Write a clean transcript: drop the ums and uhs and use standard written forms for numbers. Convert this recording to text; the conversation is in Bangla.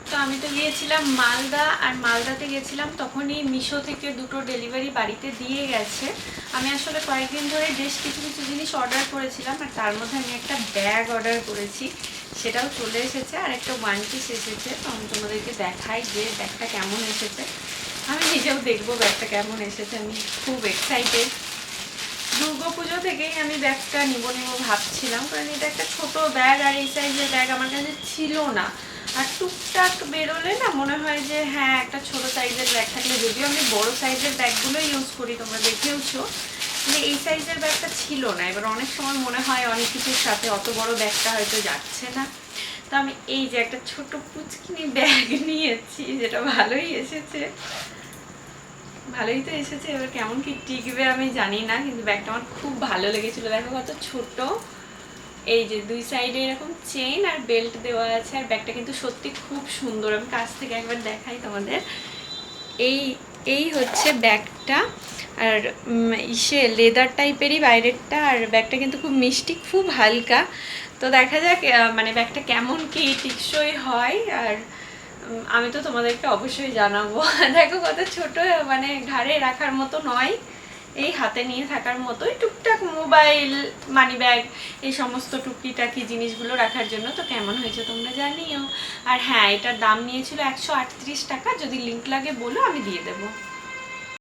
তো আমি তো গিয়েছিলাম মালদা, আর মালদাতে গেছিলাম তখনই মিশো থেকে দুটো ডেলিভারি বাড়িতে দিয়ে গেছে। আমি আসলে কয়েকদিন ধরে বেশ কিছু কিছু জিনিস অর্ডার করেছিলাম, আর তার মধ্যে আমি একটা ব্যাগ অর্ডার করেছি, সেটাও চলে এসেছে, আর একটা ওয়ান পিস এসেছে। তো আমি তোমাদেরকে দেখাই যে ব্যাগটা কেমন এসেছে। আমি নিজেও দেখবো ব্যাগটা কেমন এসেছে, আমি খুব এক্সাইটেড। দুর্গাপুজো থেকেই আমি ব্যাগটা নিব ভাবছিলাম, কারণ এটা একটা ছোট ব্যাগ, আর এই সাইজের ব্যাগ আমার কাছে ছিল না। আর টুকটাক বেরোলে না মনে হয় যে হ্যাঁ একটা ছোট সাইজের ব্যাগ থাকলে, যদিও আমি বড় সাইজের ব্যাগগুলো ইউজ করি, তোমরা দেখেওছো, মানে এই সাইজের ব্যাগটা ছিল না। এবার অনেক সময় মনে হয় অনেক কিছুর সাথে অত বড় ব্যাগটা হয়তো যাচ্ছে না। তো আমি এই যে একটা ছোট পুচকিনি ব্যাগ নিয়েছি, যেটা ভালোই এসেছে, ভালোই তো এসেছে। এবার কেমন কি টিকবে আমি জানি না, কিন্তু ব্যাগটা আমার খুব ভালো লেগেছিল। দেখো কত ছোট, এই যে দুই সাইডে এরকম চেইন আর বেল্ট দেওয়া আছে, আর ব্যাগটা কিন্তু সত্যি খুব সুন্দর। আমি কাছ থেকে একবার দেখাই তোমাদের। এই এই হচ্ছে ব্যাগটা, আর ইসে লেদার টাইপেরই বাইরেরটা, আর ব্যাগটা কিন্তু খুব মিষ্টি, খুব হালকা। তো দেখা যাক মানে ব্যাগটা কেমন কি টিকসই হয়, আর আমি তো তোমাদেরকে অবশ্যই জানাবো। দেখো কত ছোট, মানে ঘাড়ে রাখার মতো নয়, এই হাতে নিয়ে থাকার মতোই, টুকটাক মোবাইল, মানি ব্যাগ, এই সমস্ত টুকিটাকি জিনিসগুলো রাখার জন্য। তো কেমন হয়েছে তোমরা জানিও। আর হ্যাঁ, এটার দাম নিয়েছিল 138 টাকা। যদি লিঙ্ক লাগে বলো, আমি দিয়ে দেবো।